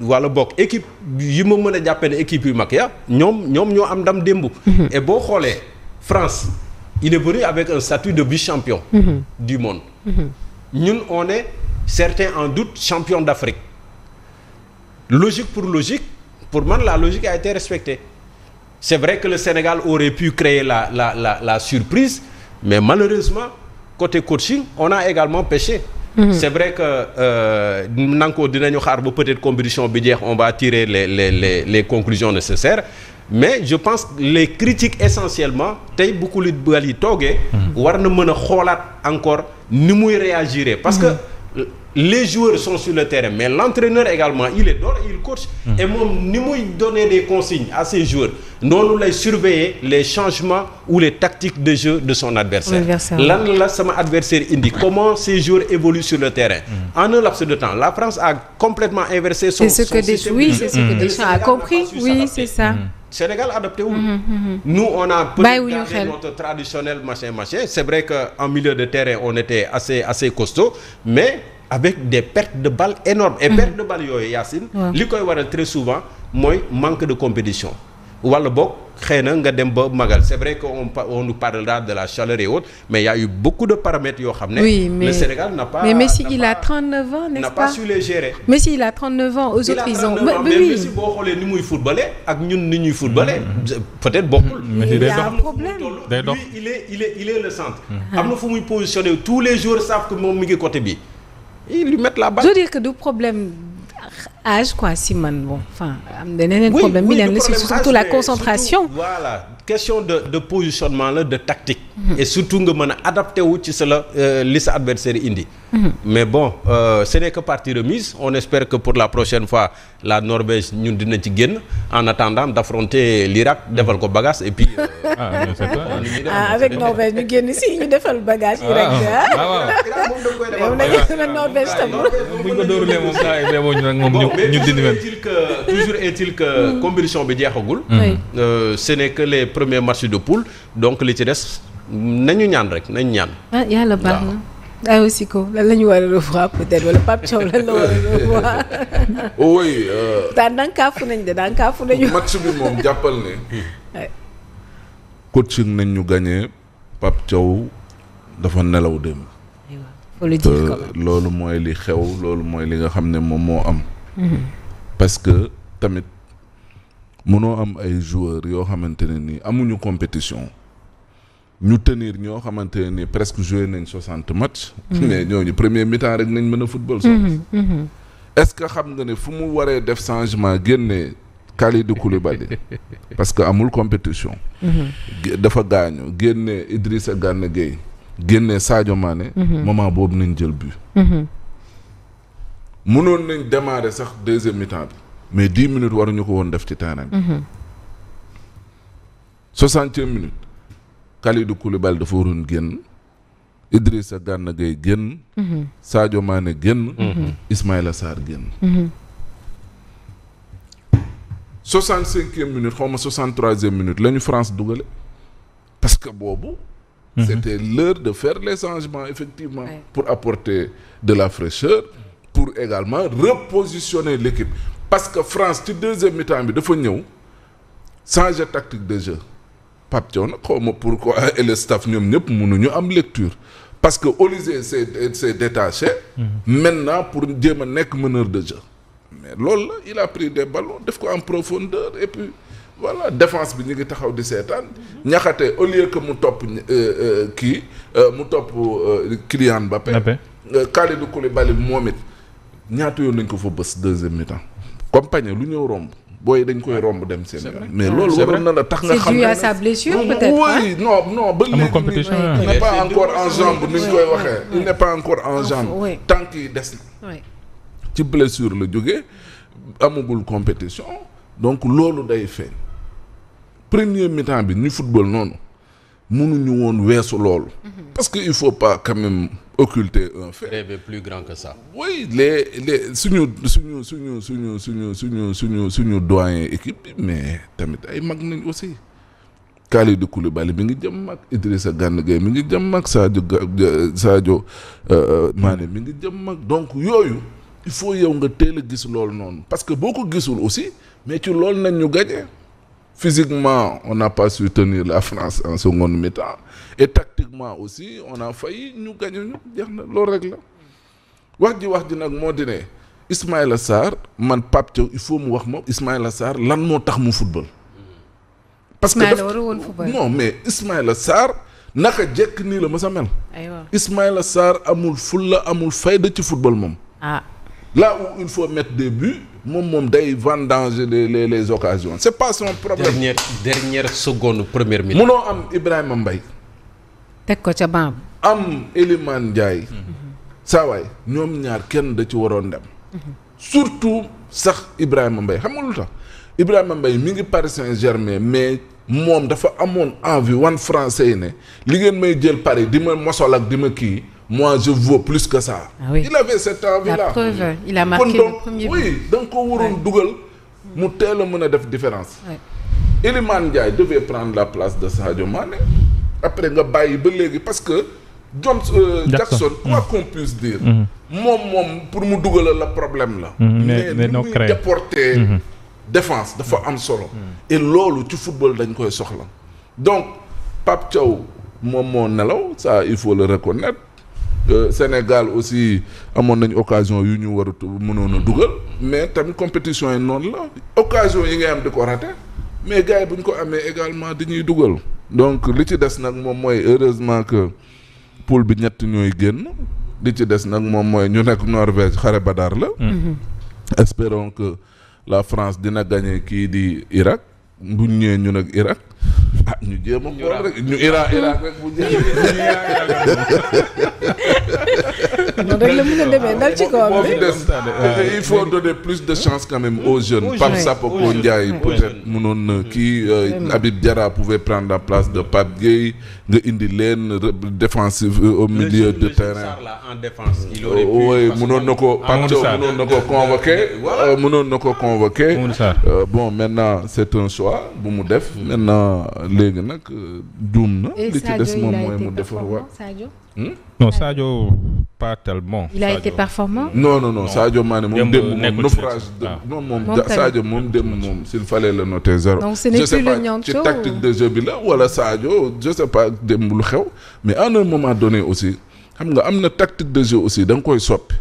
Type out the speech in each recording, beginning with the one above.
wala bokk équipe yi ma mën a jàppee ne équipe yu mag ya ñoom ñoo am ndam démb. et boo xoolee France il est venu avec un statut de vice-champion. du monde. ñun on est certains en doute champion d'Afrique. Logique pour man la logique a été respectée. C'est vrai que le Sénégal aurait pu créer la surprise mais malheureusement côté coaching on a également péché. C'est vrai que nanko dinañu xaar ba peut-être compétition bi jeex on va tirer les conclusions nécessaires mais je pense les critiques essentiellement tey bu Koulibaly toogee war na mën a xoolaat encore ni muy réagir parce que les joueurs sont sur le terrain mais l'entraîneur également il est dehors il coach et moom ni muy donner des consignes à ses joueurs noonu lay surveiller les changements ou les tactiques de jeu de son adversaire lan la sama adversaire indi comment ces joueurs évoluent sur le terrain en un laps de temps la France a complètement inversé son système de jeu. Oui, c'est ce que Deschamps a compris oui c'est ça Sénégal adapté wul nous on a peut-être gardé notre traditionnel machin c'est vrai que en milieu de terrain on était assez costaud mais avec des pertes de balles énormes et pertes de balles yooyu Yacine li koy waral très souvent mooy manque de compétition wala boog xëy na nga dem ba magal c'est vrai que on nous parlera de la chaleur et autres mais il y a eu beaucoup de paramètres yoo xam ne le Sénégal n'a pas mais Messi il a 39 ans n'est-ce pas n'a pas su les gérer Messi il a 39 ans aux autres ils ont mais Messi boo xoolee ni muy footballé ak ñun ni ñuy footballé peut-être bokkul il y a un problème lui il est le centre am na fu muy positionné tous les joueurs savent que moom mi ngi côté bi ils lui mettent la balle. Je veux dire que du problème âge quoi si man bon enfin am na yeneen problème bi leen la surtout la concentration surtout, voilà question de positionnement la de tactique et surtout nga mën a adapté wu ci sa li sa adversaire indi mais bon ce n'est que partie remise on espère que pour la prochaine fois la Norvège ñun dina ci génn en attendant d'affronter l'Irak defal ko bagage et puis avec Norvège ñu génn si ñu defal bagage Irak Norvège tam buñ ko dóorulee moom saa moom ñu dindi wen toujours est-il que compétition bi jeexagul ce n'est que les premiers matchs de poule donc li ci des nañu ñaan rek nañu ñaan yàlla baax na daa aussi ko lan la ñu war a revoir peut-être wala Pape Thiaw lan la war a revoir oui daan kaafu nañ match bi moom jàppal ne coaching nañ ñu gagné Pape Thiaw dafa nelaw dem loolu mooy li xew loolu mooy li nga xam ne moom moo am parce que tamit mënoo am ay joueurs yoo xamante ne ni amuñu compétition ñu tenir ñoo xamante ne ni presque joué nañ 60 matchs mais ñooñu premier mi-temps rek nañ mën a football est-ce que xam nga ne fu mu waree def changement génne Kalidou Koulibaly parce que amul compétition dafa gaañu génne Idrissa Gana Gueye génne Sadio Mané moment boobu nañ jël but mënoon nañ démarrer sax deuxième mi-temps bi mais 10 minutes waruñu ko woon def ci terrain bi 60e minute Kalidou Koulibaly dafa waroon génn Idrissa Gana Gueye génn Sadio Mané génn Ismaïla Sarr génn 65e minute xaw ma 63e minute la ñu France dugale parce que boobu c'était l'heure de faire les changements effectivement pour apporter de la fraîcheur pour également repositionner l'équipe parce que France ci deuxième mi-temps bi dafa ñëw changer tactique de jeu Pape Thiaw nag xaw ma pourquoi et le staff ñoom ñëpp mënuñu am lecture parce que Olise s'est détaché maintenant pour jéem a nekk meneur de jeu mais loolu la il a pris des ballons def ko en profondeur et puis voilà défense bi ñu ngi taxaw di seetaan Niakhaté au lieu que mu topp mu topp Kylian Mbappé Kalidou Koulibaly moom it ñaata yoon nañ ko fa bës deuxième mi-temps compagnie lu ñëw romb booy dañ koy romb dem seen yoon mais loolu waroon na la tax nga xam c'est dû à sa blessure peut-être oui non ba léegi il n'est pas encore en jambe ni ñu koy waxee il n'est pas encore en jambe tànk yi des na ci blessure la jógee amagul compétition donc loolu day feeñ premier mi-temps bi ñu football noonu mënuñu woon weesu loolu parce que il faut pas quand même occulter un fait. Rêver plus grand que ça. Oui les suñu doyen équipe bi mais tamit ay mag nañ aussi Kalidou Koulibaly mi ngi jëm mag Idrissa Gana Gueye mi ngi jëm mag Sadio Mané mi ngi jëm mag donc yooyu il faut yow nga teel a gis loolu noonu parce que boo ko gisul aussi mais ci loolu nañ ñu gagné physiquement on n'a pas su tenir la France en seconde mi-temps et tactiquement aussi on a failli ñu gagné ñu jeex na loolu rek la wax ji nag moo di ne Ismaïla Sarr man Pape Thiaw il faut mu wax ma Ismaïla Sarr lan moo tax mu football. parce que non mais Ismaïla Sarr naka jekk nii la ma sa mel. aywa Ismaïla Sarr amul fulla amul fayda ci football moom. ah là où il faut mettre des buts moom day vendanger les occasions c'est pas son problème. dernière seconde première minute. munoo am Ibrahima Mbaye. teg ko ca banc. am Elimane Ndiaye. saa waay ñoom ñaar kenn da ci waroon dem. surtout sax Ibrahima Mbaye xam nga lu tax Ibrahima Mbaye mi ngi Paris Saint-Germain mais moom dafa amoon envie wan français yi ne li ngeen may jël Paris di ma mosol ak di ma kii moi je vaux plus que ça. Ah oui. Il avait cette envie là. La preuve, il a marqué le premier but. Oui da nga ko waroon dugal mu teel a mën a def différence. Elimane Ndiaye devait prendre la place de Sadio Mané après nga bàyyi ba léegi parce que Jackson quoi qu'on puisse dire. moom pour mu dugalal la problème la. mais ni muy déporter défense dafa am solo. et loolu ci football dañ koy soxla. donc Pape Thiaw moom moo nelaw ça il faut le reconnaître. Sénégal aussi amoon nañ occasion yu ñu war a mënoon a dugal mais tamit compétition yi noonu la occasion yi ngay am di ko raté mais gars yi bu ñu ko amee également dañuy dugal. donc li ci des nag moom mooy heureusement que poule bi ñett ñooy génn li ci des nag moom mooy ñu nekk Norvège xare badar la. espérons que la France dina gagner kii di Irak bu ñu ñëwee ñu nag Irak. ñu jéem a xool rek ñu Irak rek bu jéem noonu rek la mën a demee dal ci kawam bi. il faut donner plus de chance quand même aux jeunes. Pape Sapoko Ndiaye peut-être mënoon na kii Habib Diarra pouvait prendre la place de Pape Gueye nga indi leen défensif au milieu de terrain. En défense il aurait pu. oui mënoon na ko Pape Thiaw mënoon na ko convoqué. mënoon na ko convoqué. bon maintenant c'est un choix bu mu def maintenant. léegi nag juum na. li ci des moom mooy mu defar waa non Sadio pas tellement. il a été performant. non Sadio Mané moom démb moom naufrage non moom Sadio moom démb moom s'il fallait le noter 0. donc ce n'est plus le Niancho ci tactique de jeu bi la wala Sadio je sais pas démb lu xew mais à un moment donné aussi xam nga am na tactique de jeu aussi da nga koy soppi.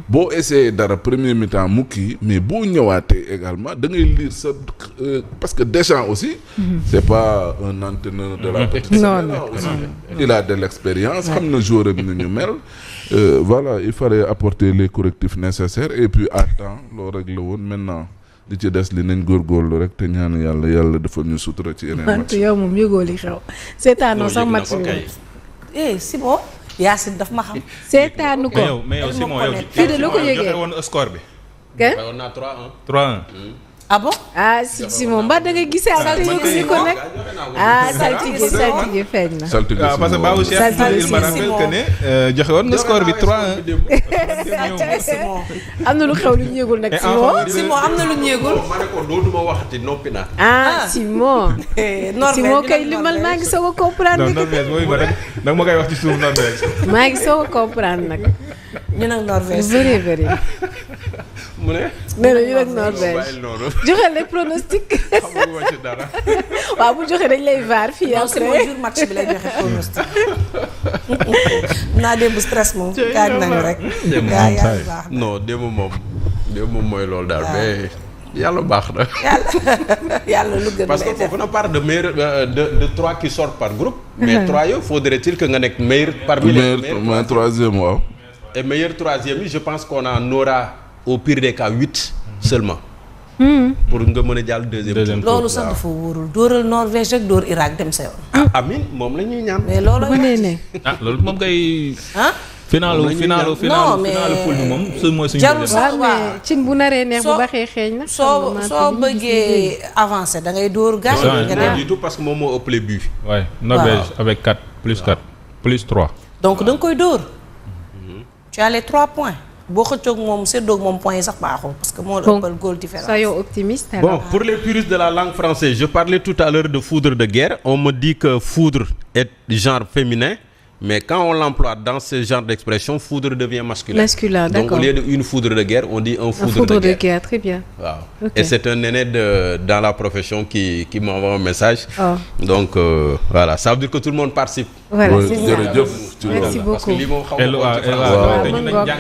boo essayé dara premier mi-temps mu kii mais boo ñëwaatee également da ngay lire sa parce que Deschamps aussi. c'est pas un entraîneur de la petite semaine aussi. il a de l'expérience xam na joueur am ni ñu mel. voilà il fallait apporter les correctifs nécessaires et puis à temps loolu rek la woon maintenant li ci des li nañ góorgóorlu rek te ñaan yàlla dafa ñu sutura ci yeneen match. yow moom yëgoo li xew. seetaanoo sax match bi. Simon Yacine daf ma xam. seetaanu ko mais yow Simon yow fii de loo ko yëgee joxe woon score bi. on a 3-1. 3-1. ah bon. ah Simon ba da nga gisee saltige ko nag saltige feeñ na. saltige parce que Babou Cheikh il me rappelle que ne joxe woon nga score bi 3-1. am na lu xew lu ñu yëgul nag Simon am na lu ñu yëgul. ma ne ko dootuma waxati noppi naa. Simon. Simon kay li man maa ngi soog a comprendre. non Norvège mooy ma rek nag ma koy wax ci suuf Norvège. maa ngi soog a comprendre nag. ñu nag Norvège. bëri. mu ne. nee na ñu nag Norvège. joxe les pronostics. xamuma ci dara. waaw bu joxe dañ lay vaar fii non c'est jour match bi lay joxe pronostic. naa démb stress moom. gaañ nañu rek. non démb moom mooy loolu daal mais yàlla baax na. yàlla lu gën parce que foofu na part de meilleur de 3 qui sortent par groupe. mais 3 yooyu faudrait-il que nga nekk meilleur parmi les meilleurs troisième waaw. et meilleur troisième yi je pense qu'on en aura au pire des cas 8 seulement. pour nga mën a jàll deuxième tour. loolu sax dafa wóorul dóoral Norvège rek dóor Irak dem sa yoon. amin moom la ñuy ñaan. mais loolu ne loolu moom kay. non mais finalu poule bi moom su mooy suñu. jarul sax mais cin bu naree neex bu baxee xeeñ na. soo bëggee avancer da ngay dóor gaañ. nga dem du tout parce que moom moo ëpp les buts. waaye Norvège avec 4 plus 4 plus 3. donc da nga koy dóor. tu as les 3 points. boo xëccoog moom séddoog moom point yi sax baaxul parce que moo ëppal goal différence. soyons optimistes. Bon, pour les puristes de la langue française, je parlais tout à l'heure de foudre de guerre. On me dit que foudre est genre féminin mais quand on l'emploie dans ce genre d'expression foudre devient masculin. Masculin, donc d'accord. au lieu de une foudre de guerre on dit un foudre de guerre. Très bien. waaw Okay. et c'est un aîné dans la profession qui m'envoie un message. Donc voilà ça veut dire que tout le monde participe. Voilà Ouais, c'est ça. jërëjëf ci Merci loolu. parce que beaucoup. lii moom xaw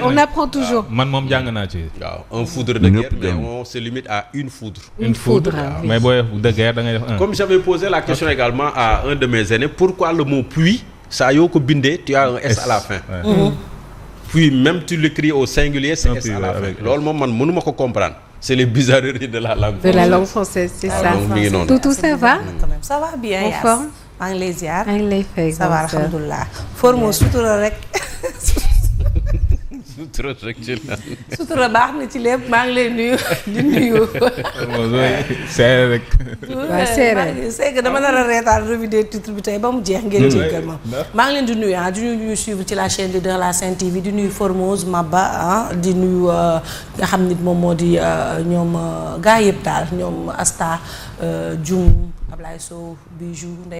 On apprend toujours. man moom jàng naa ci. waaw un foudre de guerre Ñëpp mais jàng. on se limite à une foudre. Une foudre, oui. mais booy de guerre da ngay def un. Comme j'avais posé la question également à un de mes aînés, pourquoi le mot pluie, ça yoo ko bindee, tu as un S à la fin. Ouais. Puis même tu l'écris au singulier, c'est Un S puis, à la ouais, fin. avec Loolu moom man mënuma ko comprendre. C'est les bizarreries de la langue De la française. langue française, c'est ça. donc mi ngi noonu. Tout ça va? quand même ça va bien En Yaas. forme? maa ngi lay ziar. maa ngi lay fay. ça va alhamdulilah. Formose sutura rek. Trop rek ci la. sutura baax na ci lépp maa ngi lay nuyu di nuyu. seere rek. waaw seere. c'est que dama nar a reetaan revue des titres bi tey ba mu jeex ngeen jéggal ma. maa ngi leen di nuyu di nuyu ñuy suivre ci la chaîne de la Sen TV di nuyu Formose Maba di nuyu nga xam nit moom moo di ñoom gaa yëpp daal ñoom Asta Dioum Ablaye Sow Bijou